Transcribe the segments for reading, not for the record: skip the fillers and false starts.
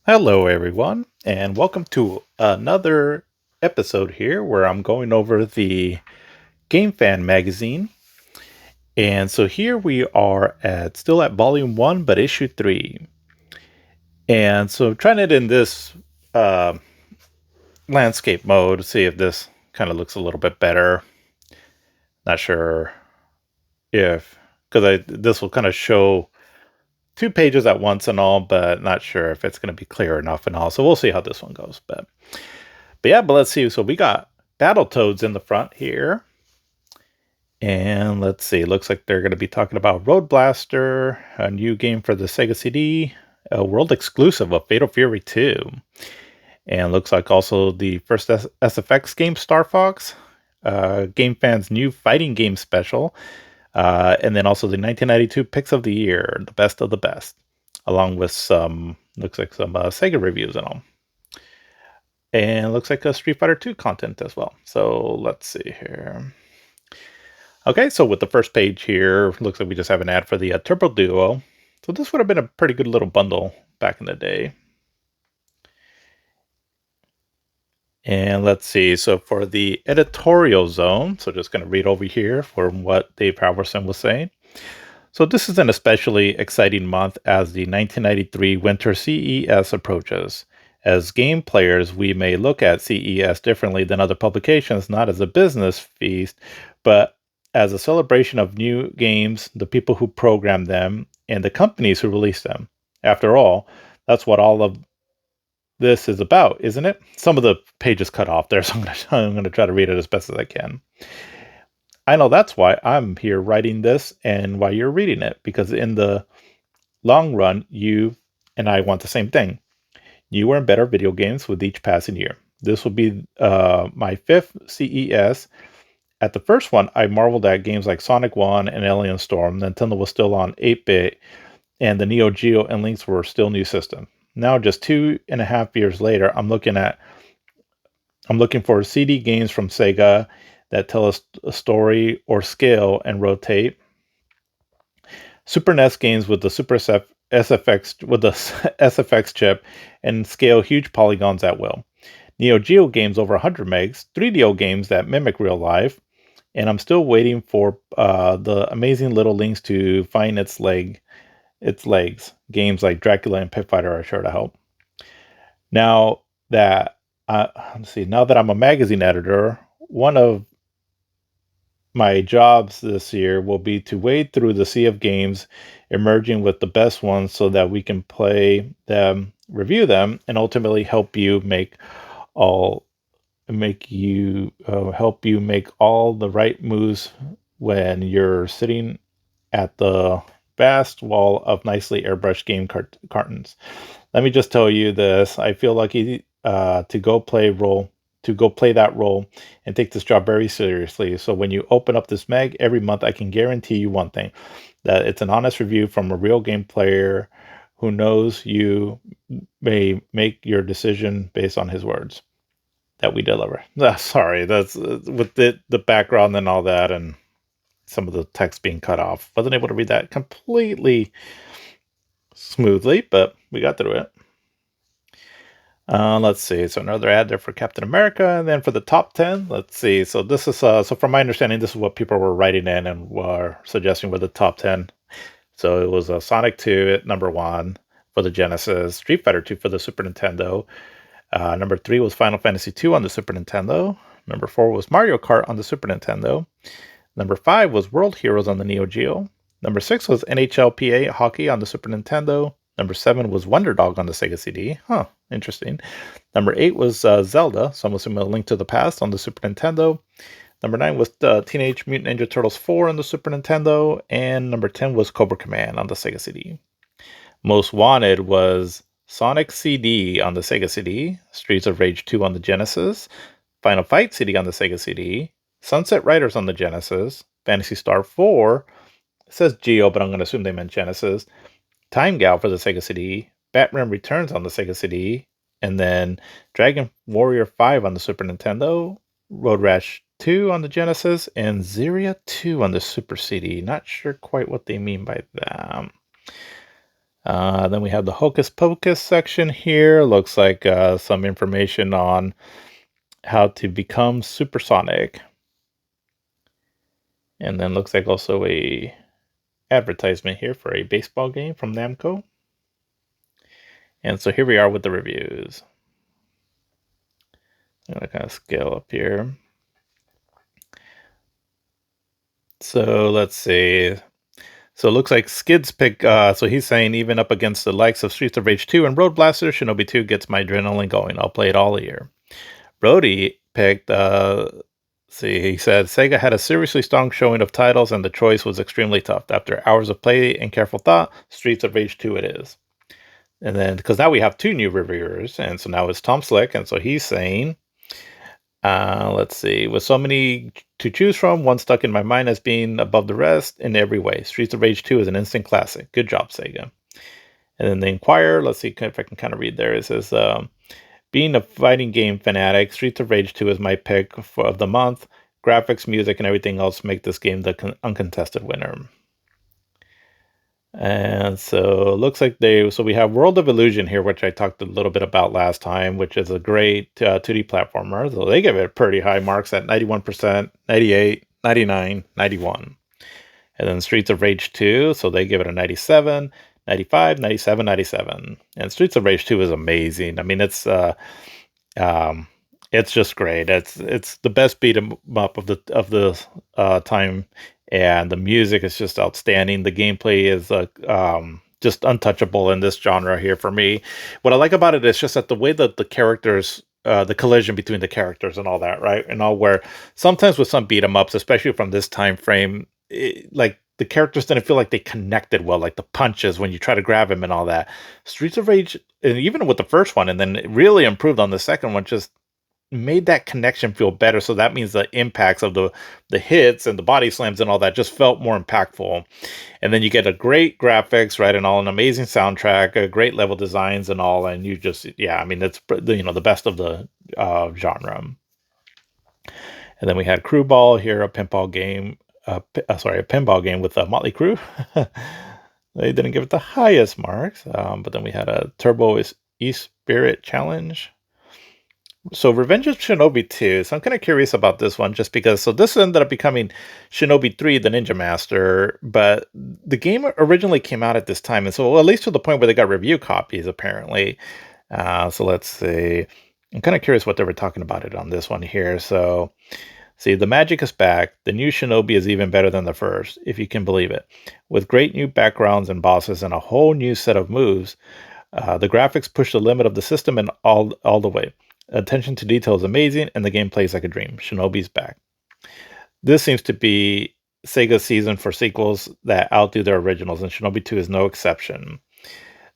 Hello, everyone, and welcome to another episode here where I'm going over the Gamefan magazine. And so here we are still at volume 1, but issue 3. And so I'm trying it in this uh, landscape mode to see if this kind of looks a little bit better. Not sure if, because this will kind of show 2 pages at once and all, but not sure if it's going to be clear enough and all. So we'll see how this one goes. But let's see. So we got Battletoads in the front here. And let's see. Looks like they're going to be talking about Road Blaster, a new game for the Sega CD, a world exclusive of Fatal Fury 2. And looks like also the first SFX game, Star Fox, Gamefan's new fighting game special, and then also the 1992 Picks of the Year, the best of the best, along with looks like some Sega reviews and all. And looks like a Street Fighter 2 content as well. So let's see here. Okay, so with the first page here, looks like we just have an ad for the Turbo Duo. So this would have been a pretty good little bundle back in the day. And let's see, so for the editorial zone, so just going to read over here from what Dave Halverson was saying. So this is an especially exciting month as the 1993 Winter CES approaches. As game players, we may look at CES differently than other publications, not as a business feast, but as a celebration of new games, the people who program them, and the companies who release them. After all, that's what all of this is about, isn't it? Some of the pages cut off there, so I'm gonna try to read it as best as I can. I know that's why I'm here writing this and why you're reading it, because in the long run, you and I want the same thing. You earn better video games with each passing year. This will be my 5th CES. At the first one, I marveled at games like Sonic 1 and Alien Storm. Nintendo was still on 8-bit, and the Neo Geo and Lynx were still new systems. Now, just 2.5 years later, I'm looking for CD games from Sega that tell us a story or scale and rotate. Super NES games with the SFX with the SFX chip and scale huge polygons at will. Neo Geo games over 100 megs, 3DO games that mimic real life, and I'm still waiting for the amazing little Lynx to find its legs. Games like Dracula and Pit Fighter are sure to help. Now that now that I'm a magazine editor, one of my jobs this year will be to wade through the sea of games, emerging with the best ones so that we can play them, review them, and ultimately help you make all the right moves when you're sitting at the vast wall of nicely airbrushed game cartons. Let me just tell you this: I feel lucky to go play that role and take this job very seriously. So when you open up this mag every month, I can guarantee you one thing: that it's an honest review from a real game player who knows you may make your decision based on his words that we deliver. Sorry, that's with the background and all that, and some of the text being cut off. Wasn't able to read that completely smoothly, but we got through it. Let's see. So another ad there for Captain America, and then for the top 10, let's see. So this is so from my understanding, this is what people were writing in and were suggesting were the top 10. So it was Sonic 2 at number 1 for the Genesis, Street Fighter 2 for the Super Nintendo. Number 3 was Final Fantasy 2 on the Super Nintendo. Number 4 was Mario Kart on the Super Nintendo. Number 5 was World Heroes on the Neo Geo. Number 6 was NHLPA Hockey on the Super Nintendo. Number 7 was Wonder Dog on the Sega CD. Huh, interesting. Number 8 was Zelda, so I'm assuming A Link to the Past on the Super Nintendo. Number 9 was Teenage Mutant Ninja Turtles 4 on the Super Nintendo. And number 10 was Cobra Command on the Sega CD. Most Wanted was Sonic CD on the Sega CD, Streets of Rage 2 on the Genesis, Final Fight CD on the Sega CD, Sunset Riders on the Genesis, Phantasy Star 4, it says Geo, but I'm going to assume they meant Genesis, Time Gal for the Sega CD, Batman Returns on the Sega CD, and then Dragon Warrior 5 on the Super Nintendo, Road Rash 2 on the Genesis, and Xeria 2 on the Super CD. Not sure quite what they mean by that. Then we have the Hocus Pocus section here. Looks like some information on how to become supersonic. And then looks like also a advertisement here for a baseball game from Namco. And so here we are with the reviews. I'm gonna kind of scale up here. So let's see. So it looks like Skids pick, so he's saying even up against the likes of Streets of Rage 2 and Road Blaster, Shinobi 2 gets my adrenaline going. I'll play it all year. Brody picked, see, he said, Sega had a seriously strong showing of titles and the choice was extremely tough. After hours of play and careful thought, Streets of Rage 2 it is. And then, because now we have two new reviewers, and so now it's Tom Slick, and so he's saying, let's see. With so many to choose from, one stuck in my mind as being above the rest in every way. Streets of Rage 2 is an instant classic. Good job, Sega. And then the Inquirer, let's see if I can kind of read there. It says, being a fighting game fanatic, Streets of Rage 2 is my pick of the month. Graphics, music, and everything else make this game the uncontested winner. And so it looks like so we have World of Illusion here, which I talked a little bit about last time, which is a great 2D platformer. So they give it pretty high marks at 91%, 98, 99, 91. And then Streets of Rage 2, so they give it a 97, 95, 97, 97. And Streets of Rage 2 is amazing. I mean, it's just great. It's the best beat 'em up of the time, and the music is just outstanding. The gameplay is just untouchable in this genre here for me. What I like about it is just that the way that the characters, the collision between the characters and all that, right? And all where sometimes with some beat 'em ups, especially from this time frame, like the characters didn't feel like they connected well, like the punches when you try to grab him and all that. Streets of Rage, and even with the first one, and then it really improved on the second one, just made that connection feel better. So that means the impacts of the hits and the body slams and all that just felt more impactful. And then you get a great graphics, right, and all, an amazing soundtrack, a great level designs and all, and you just, yeah, I mean, it's, the best of the genre. And then we had Crew Ball here, a pinball game, a pinball game with a Motley Crue. They didn't give it the highest marks, but then we had a Turbo E-Spirit Challenge. So Revenge of Shinobi 2. So I'm kind of curious about this one just because, so this ended up becoming Shinobi 3, the Ninja Master, but the game originally came out at this time. And so at least to the point where they got review copies, apparently. So let's see. I'm kind of curious what they were talking about it on this one here. So see, the magic is back. The new Shinobi is even better than the first, if you can believe it. With great new backgrounds and bosses and a whole new set of moves, the graphics push the limit of the system and all the way. Attention to detail is amazing, and the game plays like a dream. Shinobi's back. This seems to be Sega's season for sequels that outdo their originals, and Shinobi 2 is no exception.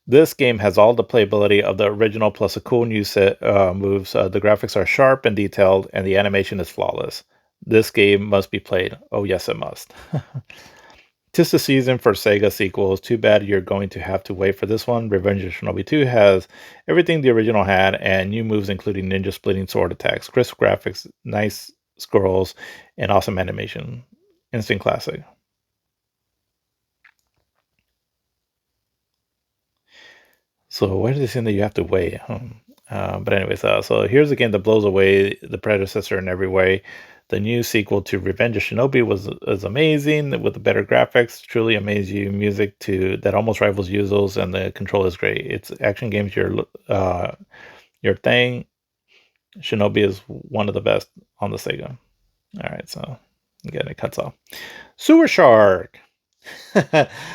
This game has all the playability of the original plus a cool new set moves. The graphics are sharp and detailed, and the animation is flawless. This game must be played. Oh, yes, it must. 'Tis the season for Sega sequels. Too bad you're going to have to wait for this one. Revenge of Shinobi 2 has everything the original had, and new moves including ninja splitting sword attacks, crisp graphics, nice scrolls, and awesome animation. Instant classic. So why does it seem that you have to wait? But anyways, so here's a game that blows away the predecessor in every way. The new sequel to Revenge of Shinobi was amazing with the better graphics, truly amaze you. Music that almost rivals Yuzo's, and the control is great. It's action games your thing. Shinobi is one of the best on the Sega. All right, so again it cuts off. Sewer Shark.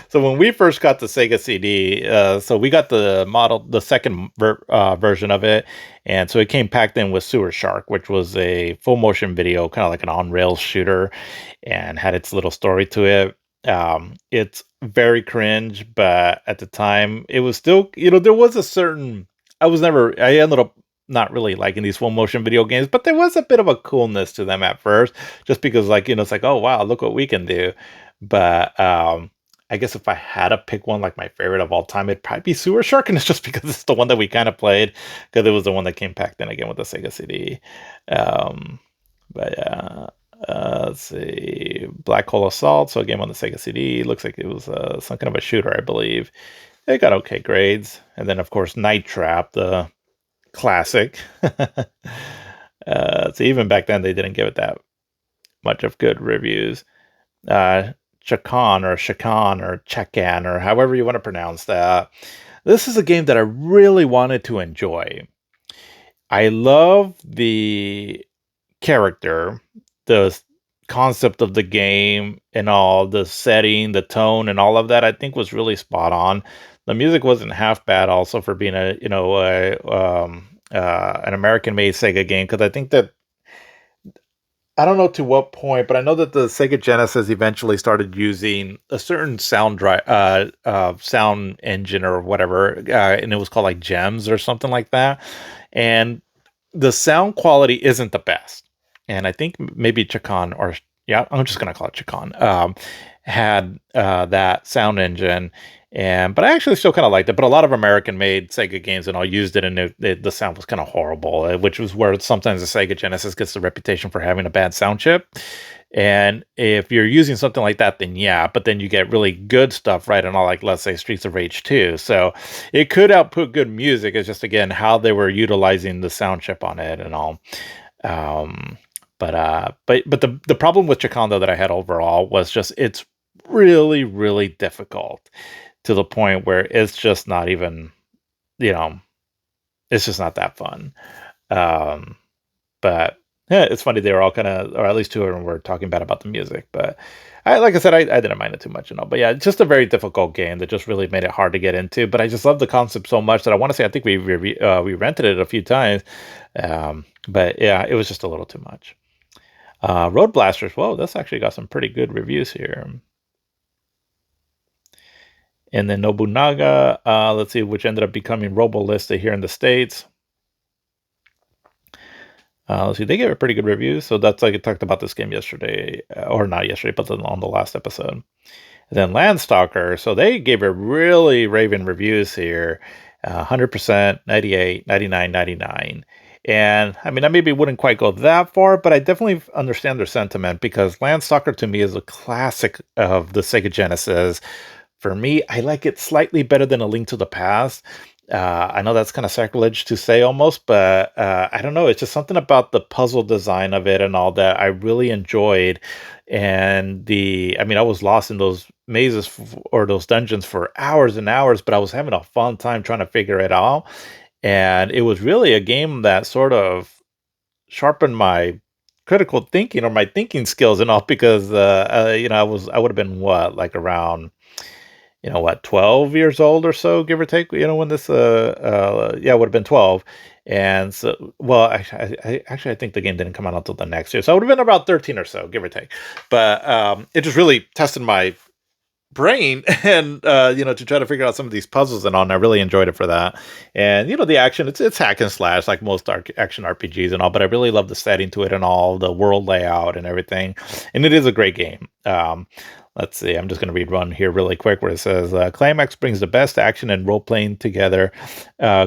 So when we first got the Sega CD, so we got the second version of it, and so it came packed in with Sewer Shark, which was a full motion video, kind of like an on rails shooter, and had its little story to it. It's very cringe, but at the time, it was still, there was a certain. I ended up not really liking these full motion video games, but there was a bit of a coolness to them at first, just because, like, it's like, oh wow, look what we can do. But I guess if I had to pick one, like my favorite of all time, it'd probably be Sewer Shark, and it's just because it's the one that we kind of played, because it was the one that came packed in again with the Sega CD. But yeah, let's see, Black Hole Assault. So a game on the Sega CD. Looks like it was some kind of a shooter, I believe. It got okay grades. And then, of course, Night Trap, the classic. So even back then, they didn't give it that much of good reviews. Uh, Chakan or Chekan or however you want to pronounce that. This is a game that I really wanted to enjoy. I love the character, the concept of the game, and all the setting, the tone, and all of that. I think was really spot on. The music wasn't half bad, also for being an American-made Sega game, because I think that I don't know to what point, but I know that the Sega Genesis eventually started using a certain sound engine or whatever, and it was called like Gems or something like that. And the sound quality isn't the best. And I think maybe Chacon, or yeah, I'm just gonna call it Chacon, had that sound engine, but I actually still kind of liked it. But a lot of American-made Sega games and all used it, and the sound was kind of horrible, which was where sometimes the Sega Genesis gets the reputation for having a bad sound chip. And if you're using something like that, then yeah, but then you get really good stuff, right? And all, like, let's say Streets of Rage 2. So it could output good music. It's just, again, how they were utilizing the sound chip on it and all. Um, but the problem with Chikando that I had overall was just it's really, really difficult to the point where it's just not even, you know, it's just not that fun. Um, but yeah, it's funny they were all kind of, or at least two of them were talking bad about the music. But like I said, I didn't mind it too much and all. But yeah, it's just a very difficult game that just really made it hard to get into. But I just love the concept so much that I want to say I think we rented it a few times. But yeah, it was just a little too much. Road Blasters. Whoa, that's actually got some pretty good reviews here. And then Nobunaga, let's see, which ended up becoming Robolista here in the States. Let's see, they gave it pretty good reviews. So that's, like, I talked about this game yesterday, or not yesterday, but on the last episode. And then Landstalker, so they gave it really raving reviews here. 100%, 98, 99, 99. And I mean, I maybe wouldn't quite go that far, but I definitely understand their sentiment, because Landstalker to me is a classic of the Sega Genesis. For me, I like it slightly better than A Link to the Past. I know that's kind of sacrilege to say almost, but I don't know. It's just something about the puzzle design of it and all that I really enjoyed. And I mean, I was lost in those mazes or those dungeons for hours and hours, but I was having a fun time trying to figure it out. And it was really a game that sort of sharpened my critical thinking, or my thinking skills and all, because I would have been what, like around, 12 years old or so, give or take, when this, yeah, would have been 12. And so, well, I think the game didn't come out until the next year. So I would have been about 13 or so, give or take. But it just really tested my brain and to try to figure out some of these puzzles and all, and I really enjoyed it for that. And the action, it's hack and slash like most action RPGs and all, but I really love the setting to it and all, the world layout and everything, and it is a great game. Let's see, I'm just going to read one here really quick where it says, Climax brings the best action and role-playing together,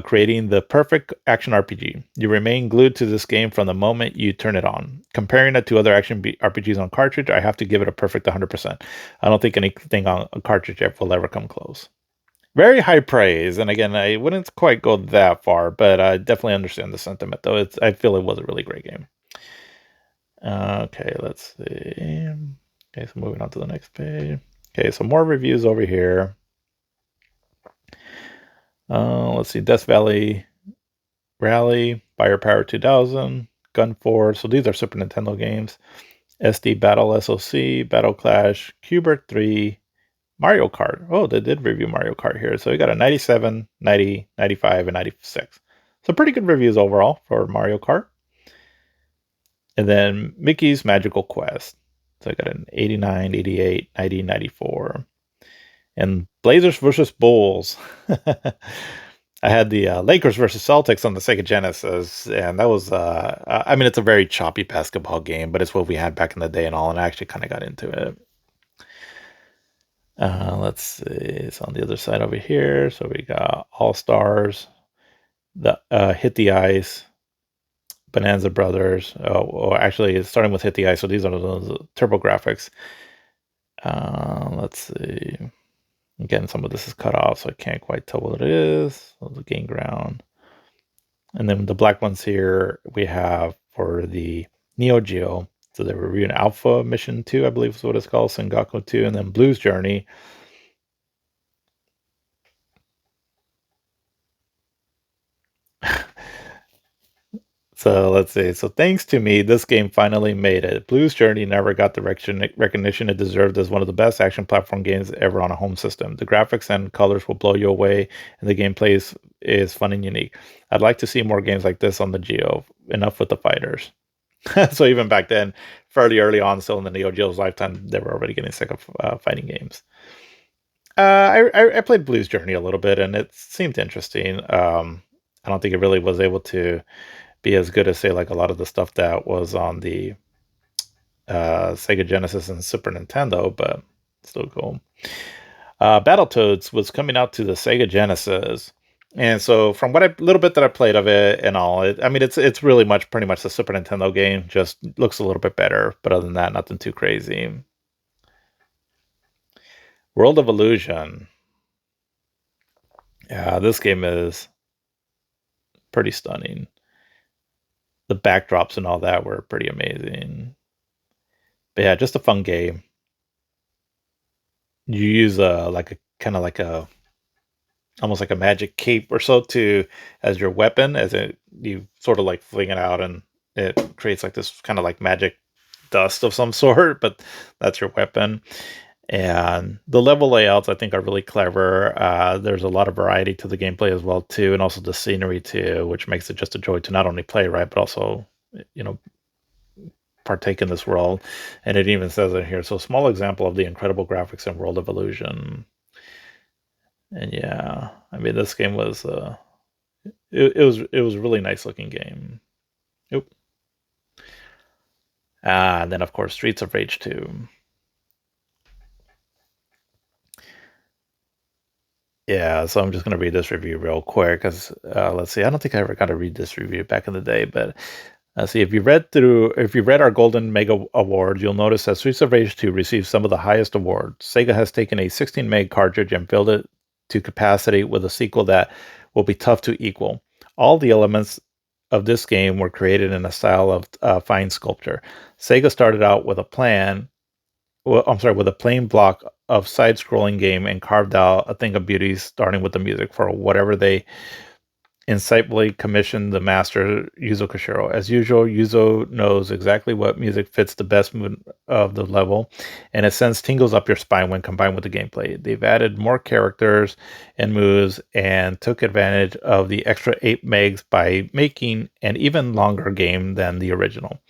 creating the perfect action RPG. You remain glued to this game from the moment you turn it on. Comparing it to other action RPGs on cartridge, I have to give it a perfect 100%. I don't think anything on a cartridge will ever come close. Very high praise, and again, I wouldn't quite go that far, but I definitely understand the sentiment, though. I feel it was a really great game. Okay, let's see. Okay, so moving on to the next page. Okay, so more reviews over here. Let's see, Death Valley Rally, Firepower 2000, Gun Force. So these are Super Nintendo games. SD Battle SOC, Battle Clash, Cubert 3, Mario Kart. Oh, they did review Mario Kart here. So we got a 97, 90, 95, and 96. So pretty good reviews overall for Mario Kart. And then Mickey's Magical Quest. So I got an 89, 88, 90, 94. And Blazers versus Bulls. I had the Lakers versus Celtics on the Sega Genesis, and that was, I mean, it's a very choppy basketball game, but it's what we had back in the day and all, and I actually kind of got into it. Let's see, it's on the other side over here. So we got All Stars, the Hit the Ice, Bonanza Brothers. Or actually, it's starting with Hit the Ice. So these are those Turbo Graphics. Let's see. Again, some of this is cut off, so I can't quite tell what it is. So the gain ground. And then the black ones here we have for the Neo Geo. So they were reviewing Alpha Mission 2, I believe is what it's called, Sengaku 2, and then Blues Journey. So let's see. So thanks to me, this game finally made it. Blues Journey never got the recognition it deserved as one of the best action platform games ever on a home system. The graphics and colors will blow you away, and the gameplay is fun and unique. I'd like to see more games like this on the Geo. Enough with the fighters. So even back then, fairly early on, still in the Neo Geo's lifetime, they were already getting sick of fighting games. I played Blues Journey a little bit, and it seemed interesting. I don't think it really was able to be as good as say like a lot of the stuff that was on the Sega Genesis and Super Nintendo, but still cool. Battletoads was coming out to the Sega Genesis, and so from what I little bit that I played of it and all, I mean it's really much pretty much the Super Nintendo game, just looks a little bit better, but other than that, nothing too crazy. World of Illusion, yeah, this game is pretty stunning. The backdrops and all that were pretty amazing. But yeah, just a fun game. You use a kind of like a almost like a magic cape or so to as your weapon, as it you sort of like fling it out and it creates like this kind of like magic dust of some sort, but that's your weapon. And the level layouts I think are really clever. There's a lot of variety to the gameplay as well too, and also the scenery too, which makes it just a joy to not only play, right, but also you know partake in this world. And it even says it here. So small example of the incredible graphics in World of Illusion. And yeah, I mean this game was it was a really nice looking game. Oop. And then of course Streets of Rage 2. Yeah, so I'm just gonna read this review real quick because let's see, I don't think I ever got to read this review back in the day, but see, if you read our Golden Mega Award, you'll notice that Streets of Rage 2 received some of the highest awards. Sega has taken a 16 meg cartridge and filled it to capacity with a sequel that will be tough to equal. All the elements of this game were created in a style of fine sculpture. Sega started out with a plan, well, I'm sorry, with a plain block of side-scrolling game and carved out a thing of beauty, starting with the music for whatever they insightfully commissioned the master Yuzo Koshiro. As usual, Yuzo knows exactly what music fits the best mood of the level, and it sends tingles up your spine when combined with the gameplay. They've added more characters and moves and took advantage of the extra 8 megs by making an even longer game than the original.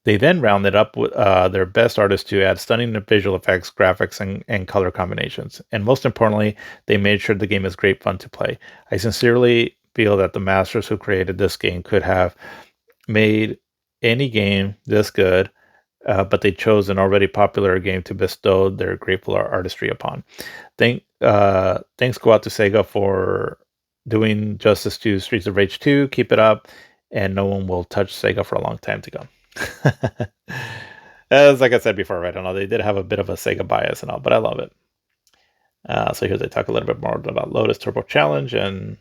They then rounded up with their best artists to add stunning visual effects, graphics, and color combinations. And most importantly, they made sure the game is great fun to play. I sincerely feel that the masters who created this game could have made any game this good, but they chose an already popular game to bestow their grateful artistry upon. Thanks go out to Sega for doing justice to Streets of Rage 2. Keep it up, and no one will touch Sega for a long time to come. As like I said before, right? I don't know, they did have a bit of a Sega bias and all, but I love it. So here they talk a little bit more about Lotus Turbo Challenge and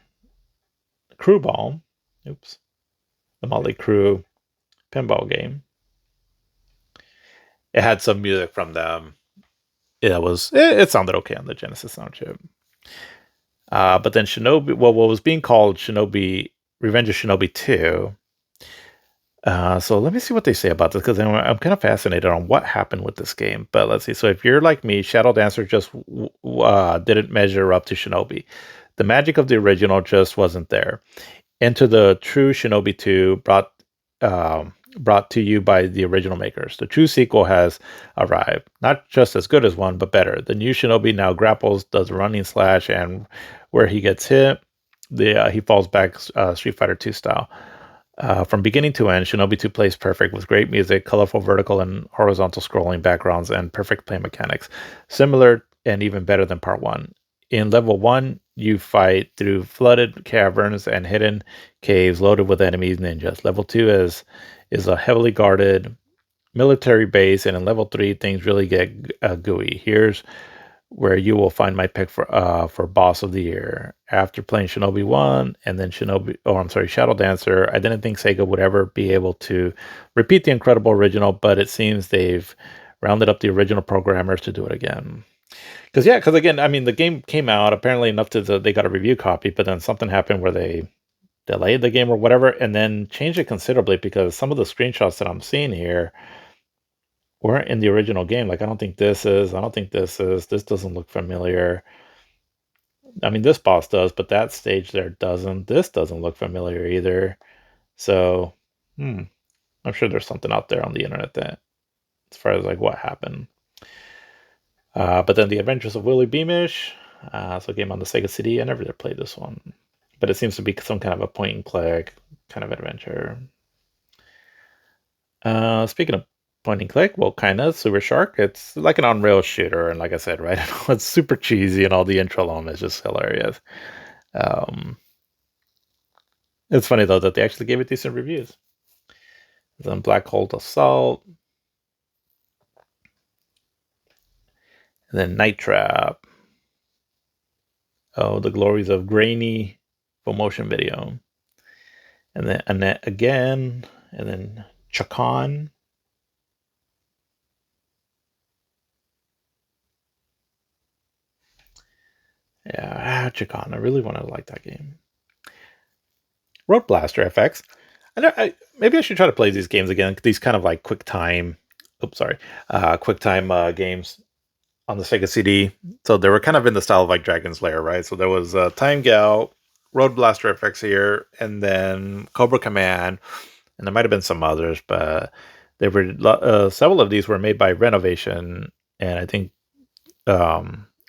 Crew Ball. Oops. The Motley Crew pinball game. It had some music from them. It sounded okay on the Genesis sound chip. But then Shinobi, well, what was being called Shinobi Revenge of Shinobi 2. So let me see what they say about this because I'm kind of fascinated on what happened with this game. But let's see. So if you're like me, Shadow Dancer just didn't measure up to Shinobi. The magic of the original just wasn't there. Enter the true Shinobi 2 brought to you by the original makers. The true sequel has arrived. Not just as good as one, but better. The new Shinobi now grapples, does a running slash, and where he gets hit, he falls back Street Fighter 2 style. From beginning to end, Shinobi 2 plays perfect with great music, colorful vertical and horizontal scrolling backgrounds, and perfect play mechanics. Similar and even better than Part 1. In Level 1, you fight through flooded caverns and hidden caves loaded with enemies ninjas. Level 2 is a heavily guarded military base, and in Level 3, things really get gooey. Here's where you will find my pick for boss of the year. After playing Shinobi 1 and then Shadow Dancer, I didn't think Sega would ever be able to repeat the incredible original, but it seems they've rounded up the original programmers to do it again. Because again, I mean, the game came out apparently enough they got a review copy, but then something happened where they delayed the game or whatever, and then changed it considerably because some of the screenshots that I'm seeing here weren't in the original game. Like, I don't think this is, this doesn't look familiar. I mean, this boss does, but that stage there doesn't. This doesn't look familiar either. So, I'm sure there's something out there on the internet that, as far as like what happened. But then the Adventures of Willy Beamish, so a game on the Sega CD. I never did play this one, but it seems to be some kind of a point and click kind of adventure. Speaking of point and click, well, kind of Super Shark. It's like an on-rail shooter, and like I said, right, it's super cheesy, and all the intro alone is just hilarious. Um, it's funny though that they actually gave it decent reviews. Then Black Hole Assault, and then Night Trap. Oh, the glories of grainy full motion video, and then Annette again, and then Chakan. Yeah, Chakan. I really want to like that game. Road Blaster FX. Maybe I should try to play these games again. These kind of like quick time games on the Sega CD. So they were kind of in the style of like Dragon's Lair, right? So there was Time Gal, Road Blaster FX here, and then Cobra Command, and there might have been some others, but there were several of these were made by Renovation, and I think,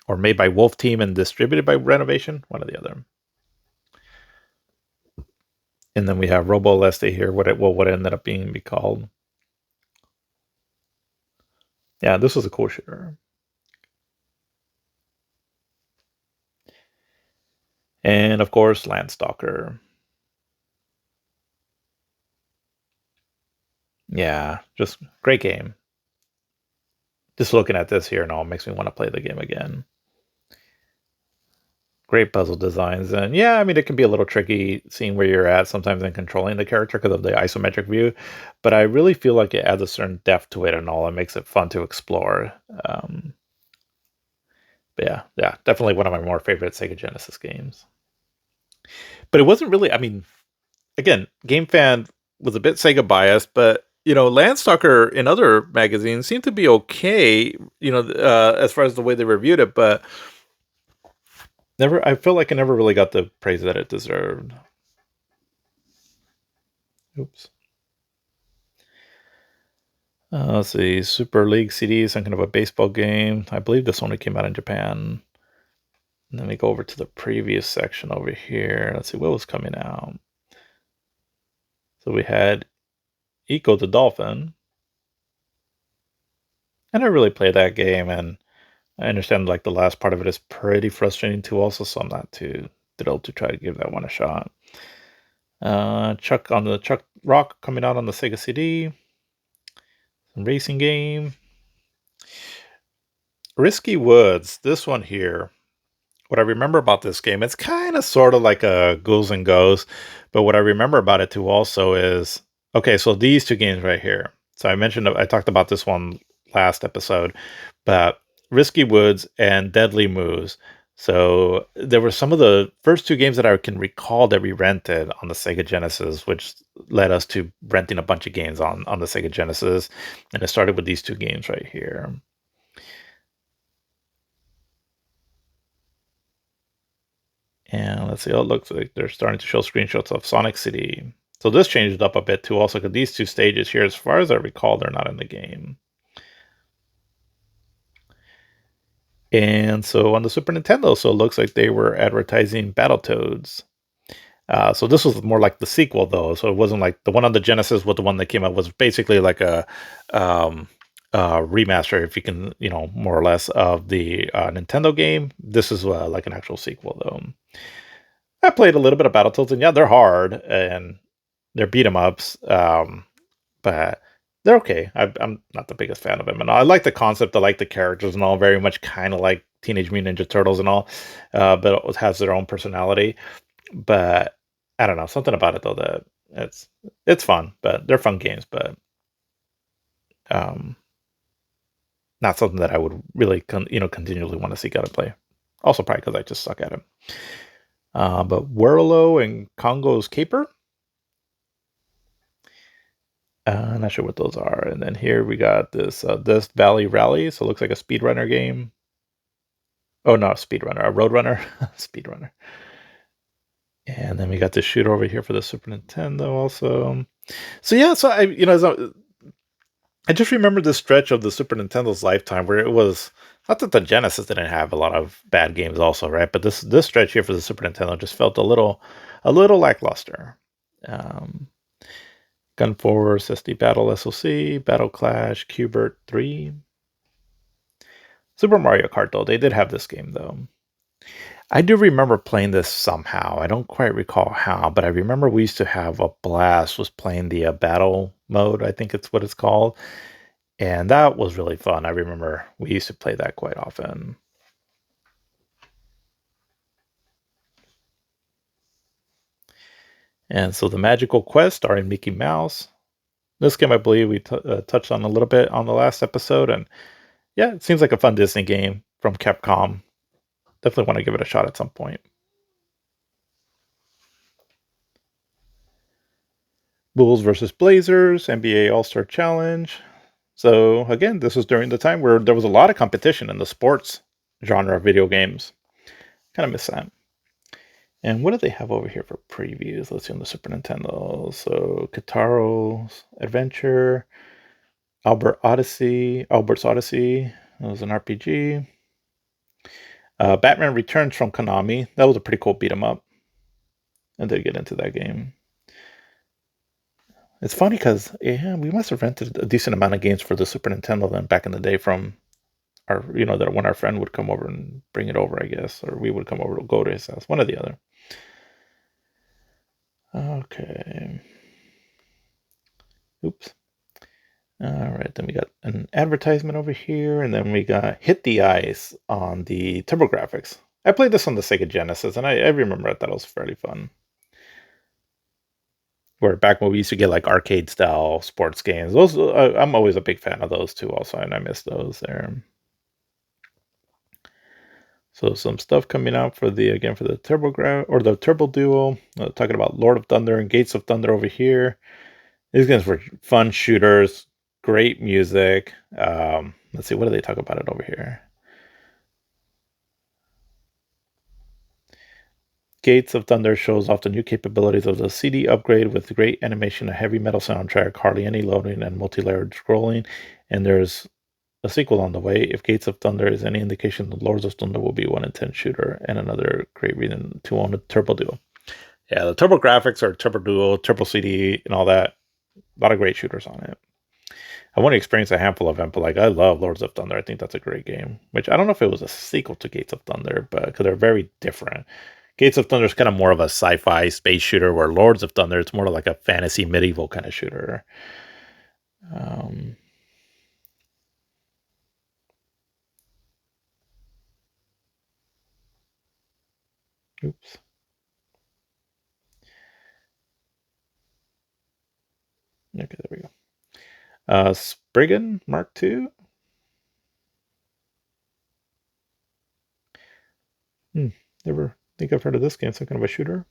or made by Wolf Team and distributed by Renovation, one or the other. And then we have Robo Leste here, what ended up being called. Yeah, this was a cool shooter. And of course, Landstalker. Yeah, just great game. Just looking at this here and all makes me want to play the game again. Great puzzle designs. And yeah, I mean, it can be a little tricky seeing where you're at sometimes and controlling the character because of the isometric view. But I really feel like it adds a certain depth to it and all. It makes it fun to explore. But yeah, definitely one of my more favorite Sega Genesis games. But it wasn't really, I mean, again, Gamefan was a bit Sega biased, but Landstalker in other magazines seemed to be okay, as far as the way they reviewed it, but I feel like I never really got the praise that it deserved. Oops. Let's see, Super League CD, some kind of a baseball game. I believe this only came out in Japan. And then we go over to the previous section over here. Let's see what was coming out. So we had Eco the Dolphin. I never really played that game, and I understand like the last part of it is pretty frustrating too also, so I'm not too thrilled to try to give that one a shot. Chuck Rock coming out on the Sega CD. Some racing game. Risky Woods, this one here. What I remember about this game, it's kind of sort of like a Ghouls and Ghosts, but what I remember about it too also is, okay, so these two games right here. So I talked about this one last episode, but Risky Woods and Deadly Moves. So there were some of the first two games that I can recall that we rented on the Sega Genesis, which led us to renting a bunch of games on the Sega Genesis. And it started with these two games right here. And let's see, it looks like they're starting to show screenshots of Sonic City. So this changed up a bit too also, because these two stages here, as far as I recall, they're not in the game. And so on the Super Nintendo, so it looks like they were advertising Battletoads. So this was more like the sequel, though. So it wasn't like the one on the Genesis with the one that came out was basically like a remaster, if you can, more or less, of the Nintendo game. This is like an actual sequel, though. I played a little bit of Battletoads, and yeah, they're hard and they're beat 'em ups. But They're okay. I'm not the biggest fan of them, and I like the concept. I like the characters and all. Very much kind of like Teenage Mutant Ninja Turtles and all, but it has their own personality. But I don't know, something about it though that it's it's fun. But they're fun games, but um, not something that I would really continually want to seek out and play. Also, probably because I just suck at it. But Werlo and Congo's Caper. Not sure what those are. And then here we got this Valley Rally. So it looks like a speedrunner game. Oh, not a speedrunner, a roadrunner. Speedrunner. And then we got this shooter over here for the Super Nintendo also. So yeah, so I just remember this stretch of the Super Nintendo's lifetime where it was not that the Genesis didn't have a lot of bad games also, right? But this stretch here for the Super Nintendo just felt a little lackluster. Um, Gun Force, SD Battle SOC, Battle Clash, Qbert 3. Super Mario Kart though, they did have this game though. I do remember playing this somehow. I don't quite recall how, but I remember we used to have a blast was playing the battle mode, I think it's what it's called. And that was really fun. I remember we used to play that quite often. And so the Magical Quest starring Mickey Mouse. This game, I believe, we touched on a little bit on the last episode. And yeah, it seems like a fun Disney game from Capcom. Definitely want to give it a shot at some point. Bulls versus Blazers, NBA All Star Challenge. So again, this was during the time where there was a lot of competition in the sports genre of video games. Kind of miss that. And what do they have over here for previews? Let's see on the Super Nintendo. So Kataro's Adventure, Albert's Odyssey. That was an RPG. Batman Returns from Konami. That was a pretty cool beat 'em up. I did get into that game. It's funny because yeah, we must have rented a decent amount of games for the Super Nintendo then back in the day from our that when our friend would come over and bring it over, I guess, or we would come over to go to his house, one or the other. Okay. Oops. All right, then we got an advertisement over here, and then we got Hit the Ice on the TurboGrafx. I played this on the Sega Genesis, and I remember I thought it was fairly fun. Where back when we used to get like arcade style sports games, those I'm always a big fan of those too. Also, and I miss those there. So some stuff coming out for the TurboGrafx or the Turbo Duo. Talking about Lord of Thunder and Gates of Thunder over here. These games were fun shooters, great music. Let's see, what do they talk about it over here? Gates of Thunder shows off the new capabilities of the CD upgrade with great animation, a heavy metal soundtrack, hardly any loading, and multi-layered scrolling. And there's a sequel on the way. If Gates of Thunder is any indication, the Lords of Thunder will be 1 in 10 shooter and another great reason to own a Turbo Duo. Yeah, the TurboGrafx or Turbo Duo, Turbo CD, and all that. A lot of great shooters on it. I want to experience a handful of them, but like I love Lords of Thunder. I think that's a great game. Which I don't know if it was a sequel to Gates of Thunder, but because they're very different. Gates of Thunder is kind of more of a sci-fi space shooter, where Lords of Thunder it's more like a fantasy medieval kind of shooter. Um, oops. Okay, there we go. Spriggan Mark II. Never think I've heard of this game. Some kind of a shooter.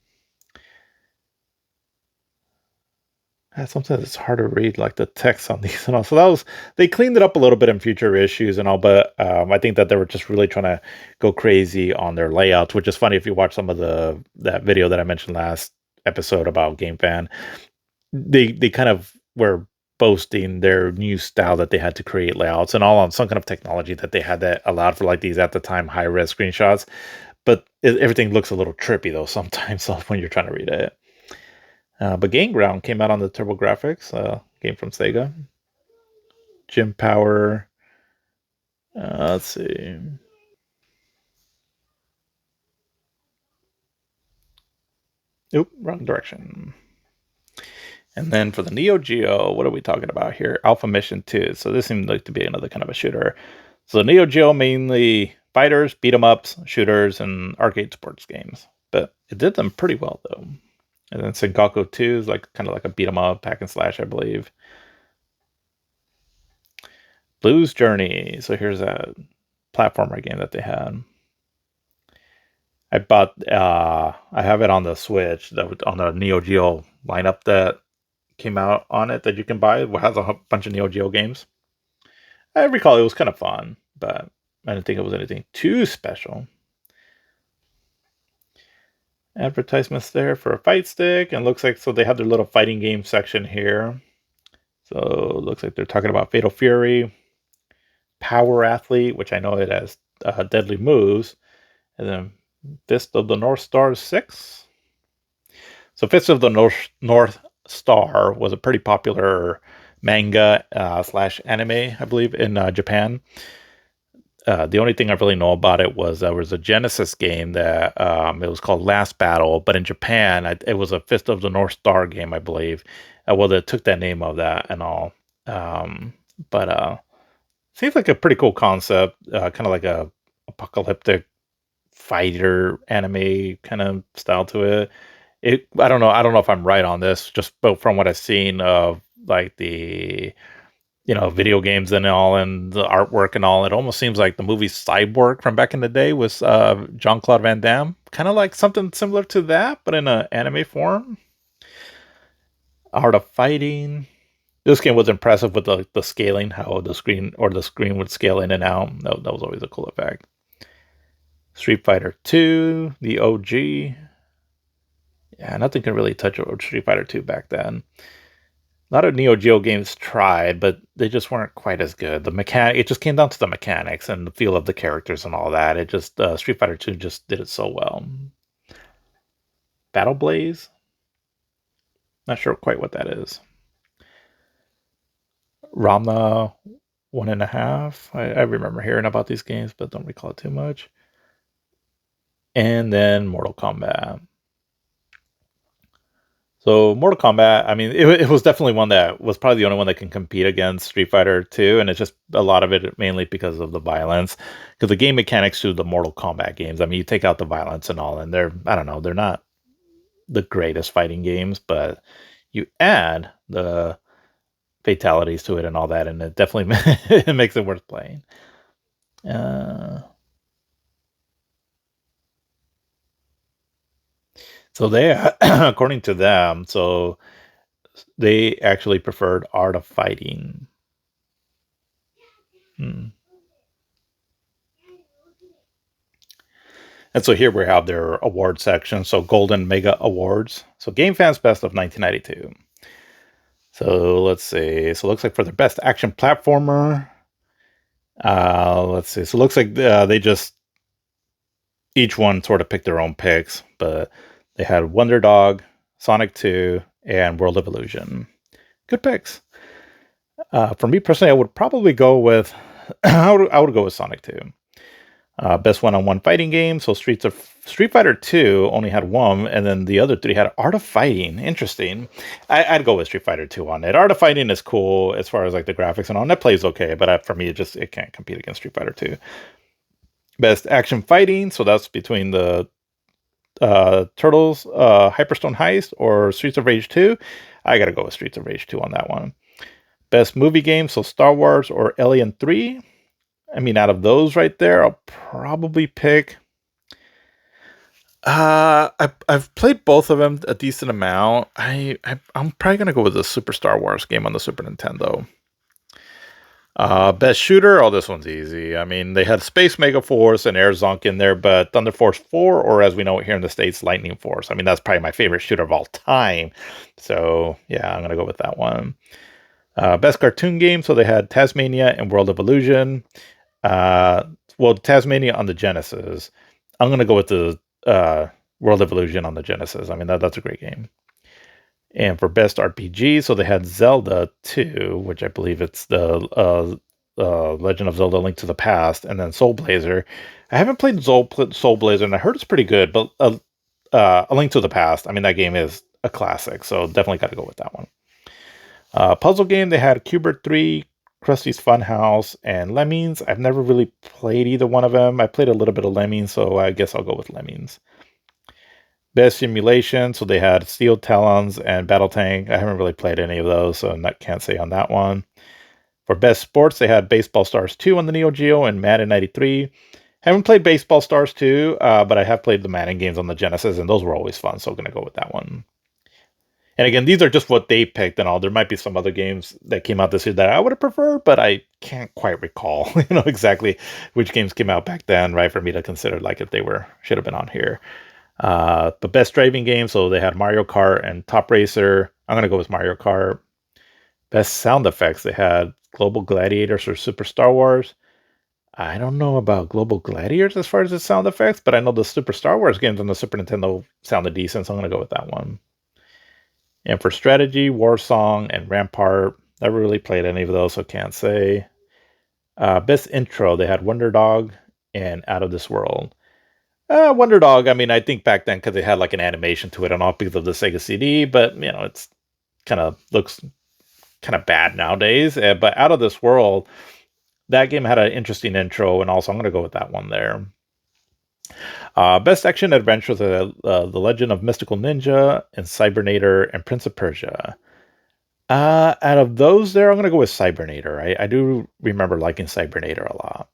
Sometimes it's hard to read like the text on these and all. So they cleaned it up a little bit in future issues and all, but I think that they were just really trying to go crazy on their layouts, which is funny if you watch some of that video that I mentioned last episode about Gamefan. They kind of were boasting their new style that they had to create layouts and all on some kind of technology that they had that allowed for like these at the time high res screenshots. But everything looks a little trippy though sometimes when you're trying to read it. But Game Ground came out on the TurboGrafx, game from Sega. Jim Power. Let's see. Oop, wrong direction. And then for the Neo Geo, what are we talking about here? Alpha Mission 2. So this seemed like to be another kind of a shooter. So the Neo Geo mainly fighters, beat 'em ups, shooters, and arcade sports games. But it did them pretty well though. And then Sengoku 2 is like kind of like a beat 'em up, hack and slash, I believe. Blues Journey. So here's a platformer game that they had. I have it on the Switch, on the Neo Geo lineup that came out on it that you can buy. It has a bunch of Neo Geo games. I recall it was kind of fun, but I didn't think it was anything too special. Advertisements there for a fight stick, and looks like so they have their little fighting game section here. So it looks like they're talking about Fatal Fury, Power Athlete, which I know it has deadly moves, and then Fist of the North Star 6. So Fist of the North Star was a pretty popular manga slash anime, I believe, in Japan. The only thing I really know about it was there was a Genesis game that it was called Last Battle, but in Japan it was a Fist of the North Star game, I believe. Well, it took that name of that and all. But seems like a pretty cool concept, kind of like a apocalyptic fighter anime kind of style to it. I don't know if I'm right on this, just but from what I've seen of like the video games and all and the artwork and all, it almost seems like the movie Cyborg from back in the day was Jean-Claude Van Damme, kind of like something similar to that, but in an anime form. Art of Fighting. This game was impressive with the scaling, how the screen would scale in and out. That was always a cool effect. Street Fighter 2, the OG. Yeah, nothing can really touch Street Fighter 2 back then. A lot of Neo Geo games tried, but they just weren't quite as good. It just came down to the mechanics and the feel of the characters and all that. It just Street Fighter 2 just did it so well. Battle Blaze? Not sure quite what that is. Ramna 1.5. I remember hearing about these games, but don't recall it too much. And then Mortal Kombat. So Mortal Kombat, I mean, it was definitely one that was probably the only one that can compete against Street Fighter 2, and it's just a lot of it mainly because of the violence. Because the game mechanics to the Mortal Kombat games, I mean, you take out the violence and all, and they're not the greatest fighting games, but you add the fatalities to it and all that, and it definitely it makes it worth playing. So they, according to them, so they actually preferred Art of Fighting. And so here we have their award section. So Golden Mega Awards. So Gamefan's Best of 1992. So let's see. So it looks like for the best action platformer. Let's see. So it looks like they just each one sort of picked their own picks, but they had Wonder Dog, Sonic 2, and World of Illusion. Good picks. For me personally, I would probably go with I would go with Sonic 2. Best one-on-one fighting game. So Street Fighter 2 only had one, and then the other three had Art of Fighting. Interesting. I'd go with Street Fighter 2 on it. Art of Fighting is cool as far as like the graphics and all. And that plays okay, but for me, it can't compete against Street Fighter 2. Best action fighting. So that's between the Turtles, Hyperstone Heist, or Streets of Rage 2. I gotta go with Streets of Rage 2 on that one. Best movie game. So Star Wars or Alien 3. I mean, out of those right there, I'll probably pick. I've played both of them a decent amount. I'm probably gonna go with the Super Star Wars game on the Super Nintendo. Best shooter. Oh, this one's easy. I mean, they had Space Mega Force and Air Zonk in there, but Thunder Force 4, or as we know it here in the States, Lightning Force. I mean, that's probably my favorite shooter of all time. So yeah, I'm gonna go with that one. Best cartoon game. So they had Tasmania and World of Illusion. Well, Tasmania on the Genesis. I'm gonna go with the World of Illusion on the Genesis. I mean, that's a great game. And for best RPG, so they had Zelda 2, which I believe it's the Legend of Zelda: Link to the Past, and then Soul Blazer. I haven't played Soul Blazer, and I heard it's pretty good. But A Link to the Past, I mean, that game is a classic, so definitely got to go with that one. Puzzle game, they had Cubert 3, Krusty's Funhouse, and Lemmings. I've never really played either one of them. I played a little bit of Lemmings, so I guess I'll go with Lemmings. Best simulation, so they had Steel Talons and Battle Tank. I haven't really played any of those, so I can't say on that one. For best sports, they had Baseball Stars 2 on the Neo Geo and Madden 93. Haven't played Baseball Stars 2, but I have played the Madden games on the Genesis, and those were always fun, so I'm going to go with that one. And again, these are just what they picked and all. There might be some other games that came out this year that I would have preferred, but I can't quite recall, exactly which games came out back then, right, for me to consider like if they should have been on here. The best driving game, so they had Mario Kart and Top Racer. I'm gonna go with Mario Kart. Best sound effects, they had Global Gladiators or Super Star Wars. I don't know about Global Gladiators as far as the sound effects, but I know the Super Star Wars games on the Super Nintendo sounded decent, so I'm gonna go with that one. And for strategy, War Song and Rampart, never really played any of those, so can't say. Best intro, they had Wonder Dog and Out of This World. Wonder Dog, I mean, I think back then because they had like an animation to it and all because of the Sega CD, but it's kind of looks kind of bad nowadays. But Out of This World, that game had an interesting intro, and also I'm going to go with that one there. Best action adventure, the Legend of Mystical Ninja and Cybernator and Prince of Persia. Out of those there, I'm going to go with Cybernator. I do remember liking Cybernator a lot.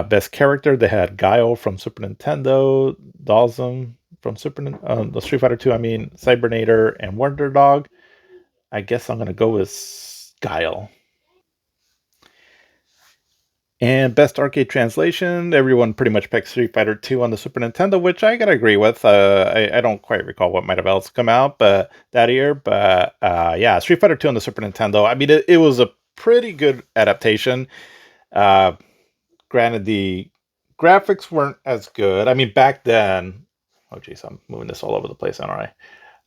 Best character, they had Guile from Super Nintendo, Dawson from the Street Fighter 2, Cybernator and Wonder Dog. I guess I'm going to go with Guile. And best arcade translation, everyone pretty much picked Street Fighter 2 on the Super Nintendo, which I gotta agree with. I don't quite recall what might have else come out that year, but yeah, Street Fighter 2 on the Super Nintendo. I mean, it was a pretty good adaptation. Granted, the graphics weren't as good. I mean, back then, oh geez, I'm moving this all over the place, aren't I?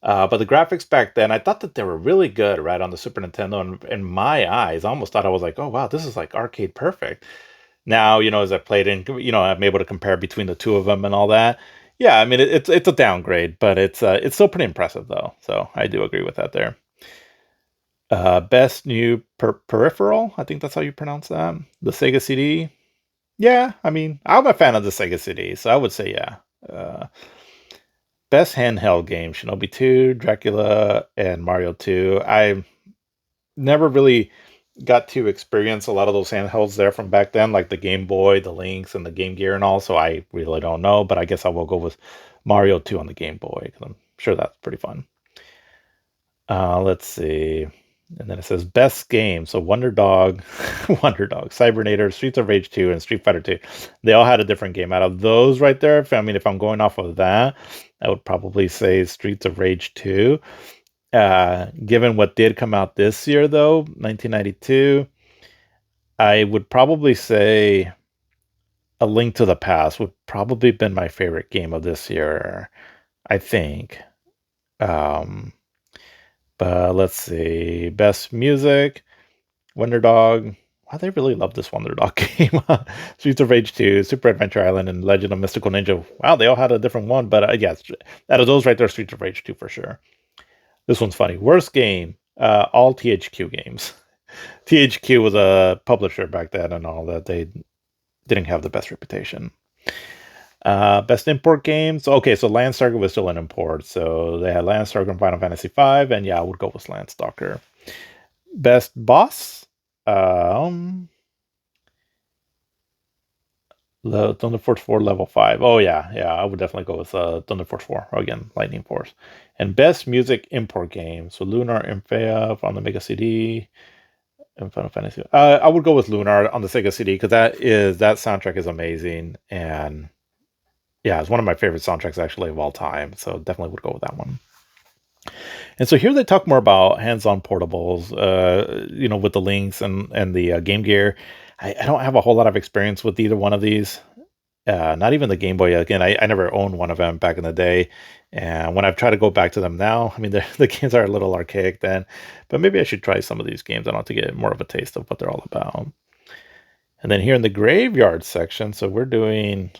But the graphics back then, I thought that they were really good, right, on the Super Nintendo. And in my eyes, I almost thought I was like, oh wow, this is like arcade perfect. Now, as I played in, I'm able to compare between the two of them and all that. Yeah, I mean, it's a downgrade, but it's still pretty impressive though. So I do agree with that there. Best new peripheral, I think that's how you pronounce that. The Sega CD. Yeah, I mean, I'm a fan of the Sega CD, so I would say yeah. Best handheld game, Shinobi 2, Dracula, and Mario 2. I never really got to experience a lot of those handhelds there from back then, like the Game Boy, the Lynx, and the Game Gear and all, so I really don't know, but I guess I will go with Mario 2 on the Game Boy, because I'm sure that's pretty fun. Let's see. And then it says best game. So Wonder Dog, Wonder Dog, Cybernator, Streets of Rage 2, and Street Fighter 2. They all had a different game. Out of those right there, if I'm going off of that, I would probably say Streets of Rage 2. Given what did come out this year, though, 1992, I would probably say A Link to the Past would probably been my favorite game of this year, I think. But let's see. Best music, Wonder Dog. Wow, they really love this Wonder Dog game. Streets of Rage 2, Super Adventure Island, and Legend of Mystical Ninja. Wow, they all had a different one, but yeah, out of those right there, Streets of Rage 2 for sure. This one's funny. Worst game, all THQ games. THQ was a publisher back then and all that. They didn't have the best reputation. Best import games. Okay, so Landstalker was still an import. So they had Landstalker and Final Fantasy V, and yeah, I would go with Landstalker. Best boss. Thunder Force 4 level 5. Oh yeah, I would definitely go with Thunder Force 4. Or again, Lightning Force. And best music import game. So Lunar Imphea on the Mega CD. And Final Fantasy. I would go with Lunar on the Sega CD because that soundtrack is amazing, and yeah, it's one of my favorite soundtracks actually of all time. So definitely would go with that one. And so here they talk more about hands-on portables, with the Lynx and the Game Gear. I don't have a whole lot of experience with either one of these. Not even the Game Boy. Again, I never owned one of them back in the day. And when I've tried to go back to them now, I mean, the games are a little archaic then. But maybe I should try some of these games. I don't to get more of a taste of what they're all about. And then here in the graveyard section, so we're doing...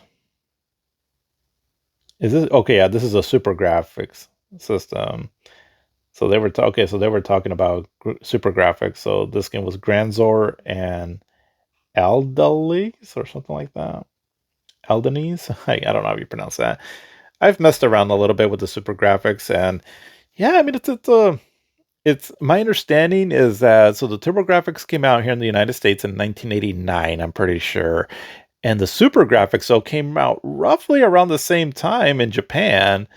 Is this... Okay, yeah, this is a Super Graphics system. So they were okay. So they were talking about super graphics. So this game was Granzor and Aldalese or something like that. Aldenese. I don't know how you pronounce that. I've messed around a little bit with the super graphics, and yeah, I mean it's my understanding is that so the TurboGrafx came out here in the United States in 1989, I'm pretty sure. And the Super Graphics though came out roughly around the same time in Japan.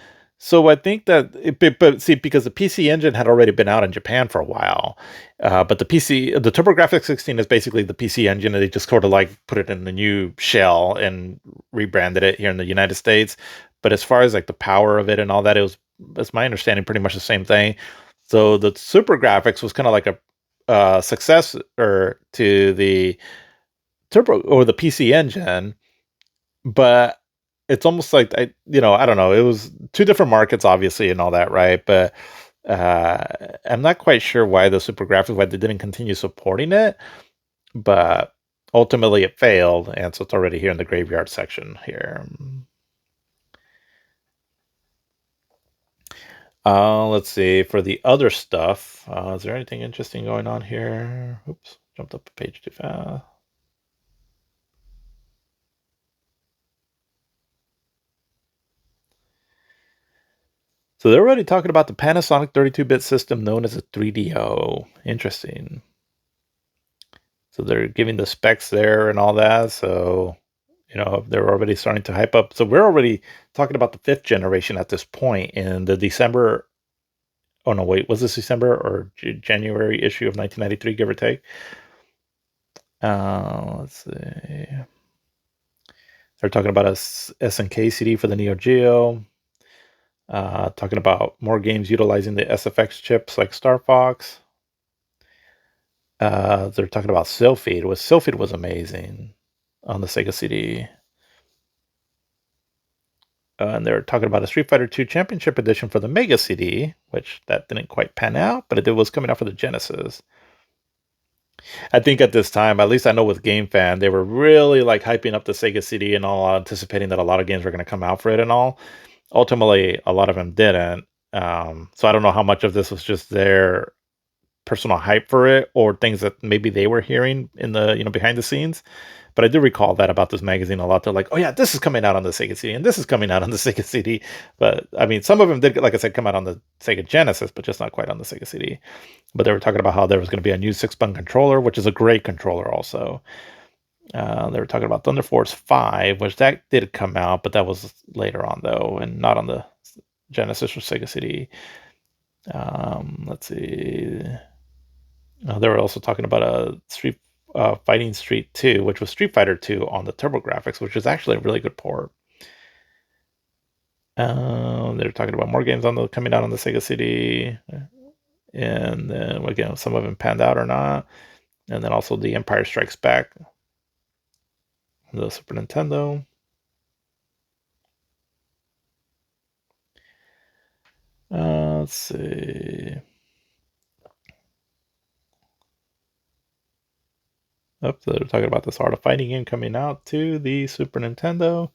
So I think that, but see, because the PC Engine had already been out in Japan for a while, but the TurboGrafx 16 is basically the PC Engine, and they just sort of like put it in the new shell and rebranded it here in the United States. But as far as like the power of it and all that, it was, as my understanding, pretty much the same thing. So the Super Graphics was kind of like a successor to the Turbo or the PC Engine, but it's almost like I don't know. It was two different markets, obviously, and all that, right? But uh, I'm not quite sure why the Super Graphics why they didn't continue supporting it, but ultimately it failed, and so it's already here in the graveyard section here. Let's see for the other stuff. Is there anything interesting going on here? Oops, jumped up a page too fast. So they're already talking about the Panasonic 32-bit system known as a 3DO. Interesting. So they're giving the specs there and all that. So, they're already starting to hype up. So we're already talking about the fifth generation at this point in the December. Oh, no, wait. Was this December or January issue of 1993, give or take? Let's see. They're talking about a SNK CD for the Neo Geo. Talking about more games utilizing the SFX chips like Star Fox. They're talking about Sylphid. Sylphid was amazing on the Sega CD. And they're talking about a Street Fighter 2 Championship Edition for the Mega CD, which that didn't quite pan out, but it was coming out for the Genesis. I think at this time, at least I know with Gamefan, they were really like hyping up the Sega CD and all, anticipating that a lot of games were going to come out for it and all. Ultimately, a lot of them didn't. So I don't know how much of this was just their personal hype for it or things that maybe they were hearing in the behind the scenes. But I do recall that about this magazine a lot. They're like, oh yeah, this is coming out on the Sega CD and this is coming out on the Sega CD. But I mean, some of them did, like I said, come out on the Sega Genesis, but just not quite on the Sega CD. But they were talking about how there was going to be a new 6-button controller, which is a great controller also. They were talking about Thunder Force 5, which that did come out, but that was later on though, and not on the Genesis or Sega CD. Let's see. They were also talking about a Fighting Street 2, which was Street Fighter 2 on the TurboGrafx, which is actually a really good port. They're talking about more games coming out on the Sega CD, and then again, some of them panned out or not. And then also the Empire Strikes Back, the Super Nintendo. Let's see. Oh, so they're talking about this Art of Fighting game coming out to the Super Nintendo.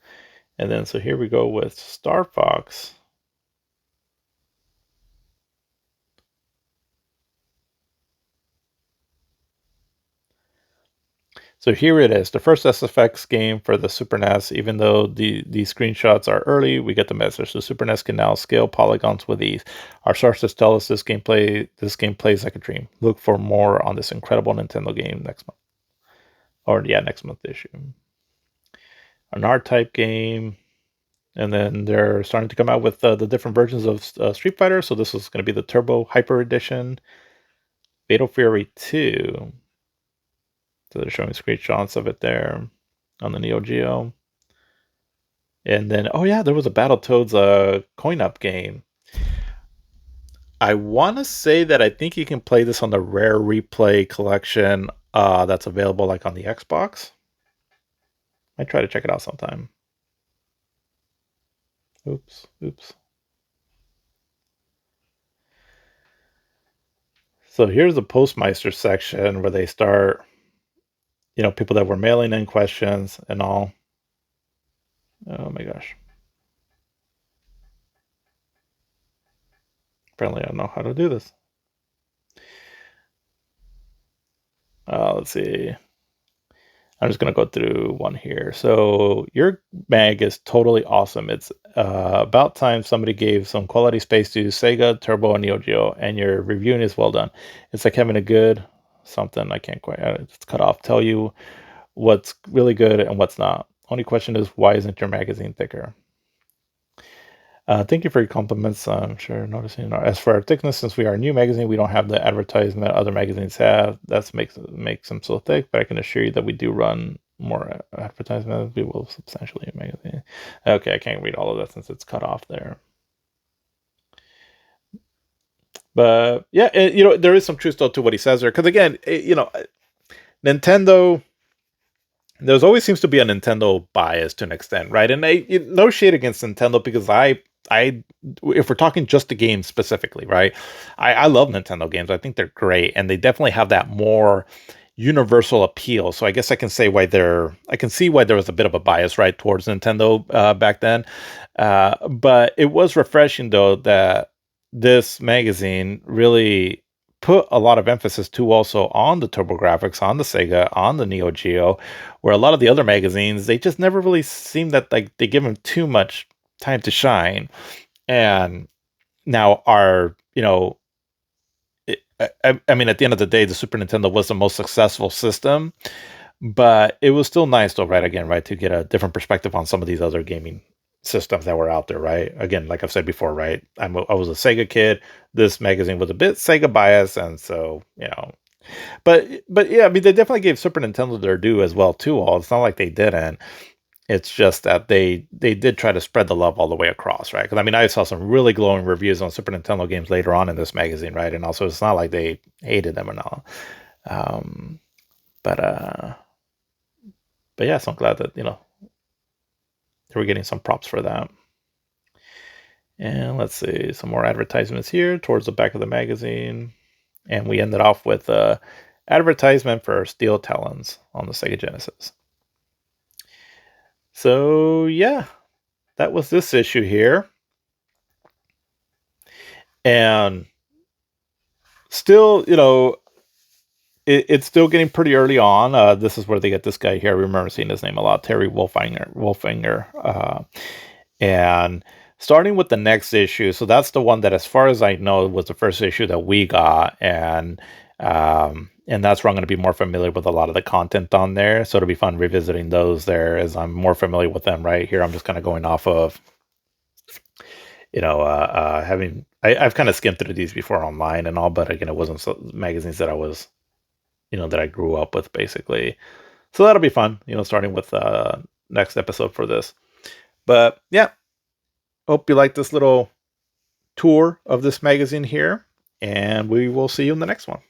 And then, so here we go with Star Fox. So here it is, the first SFX game for the Super NES. Even though these screenshots are early, we get the message. The Super NES can now scale polygons with ease. Our sources tell us this game plays like a dream. Look for more on this incredible Nintendo game next month. Or yeah, next month issue. An R-Type game. And then they're starting to come out with the different versions of Street Fighter. So this is going to be the Turbo Hyper Edition. Fatal Fury 2. So they're showing screenshots of it there on the Neo Geo. And then, oh yeah, there was a Battletoads coin-up game. I want to say that I think you can play this on the Rare Replay collection that's available like on the Xbox. Might try to check it out sometime. Oops. So here's the Postmeister section where they start, people that were mailing in questions and all. Oh my gosh. Apparently, I don't know how to do this. Let's see. I'm just going to go through one here. So your mag is totally awesome. It's about time somebody gave some quality space to Sega, Turbo, and Neo Geo, and your reviewing is well done. It's like having a good something. I can't quite. It's cut off. Tell you what's really good and what's not. Only question is, why isn't your magazine thicker? Thank you for your compliments. I'm sure noticing. As for our thickness, since we are a new magazine, we don't have the advertisement other magazines have. That makes them so thick. But I can assure you that we do run more advertisements. We will substantially magazine. Okay, I can't read all of that since it's cut off there. But yeah, there is some truth though to what he says there. Because again, Nintendo, there's always seems to be a Nintendo bias to an extent, right? And no shade against Nintendo because if we're talking just the games specifically, right? I love Nintendo games. I think they're great, and they definitely have that more universal appeal. So I guess I can say I can see why there was a bit of a bias, right, towards Nintendo back then. But it was refreshing though that this magazine really put a lot of emphasis too also on the TurboGrafx, on the Sega, on the Neo Geo, where a lot of the other magazines, they just never really seemed that like they give them too much time to shine. And now I mean, at the end of the day, the Super Nintendo was the most successful system, but it was still nice though, right? Again, right, to get a different perspective on some of these other gaming systems that were out there, right? Again, like I've said before, right? I was a Sega kid. This magazine was a bit Sega biased, and so but yeah, I mean, they definitely gave Super Nintendo their due as well too. All it's not like they didn't. It's just that they did try to spread the love all the way across, right? Because I mean, I saw some really glowing reviews on Super Nintendo games later on in this magazine, right? And also, it's not like they hated them and all. Um, but but yeah, so I'm glad that they were getting some props for that. And let's see, some more advertisements here towards the back of the magazine, and we ended off with a advertisement for Steel Talons on the Sega Genesis. So yeah, that was this issue here. And still, it's still getting pretty early on. This is where they get this guy here. I remember seeing his name a lot, Terry Wolfinger. And starting with the next issue, so that's the one that, as far as I know, was the first issue that we got, and that's where I'm going to be more familiar with a lot of the content on there. So it'll be fun revisiting those there as I'm more familiar with them. Right here, I'm just kind of going off of I've kind of skimmed through these before online and all, but again, it wasn't magazines that I was, that I grew up with basically. So that'll be fun, starting with next episode for this. But yeah, hope you like this little tour of this magazine here, and we will see you in the next one.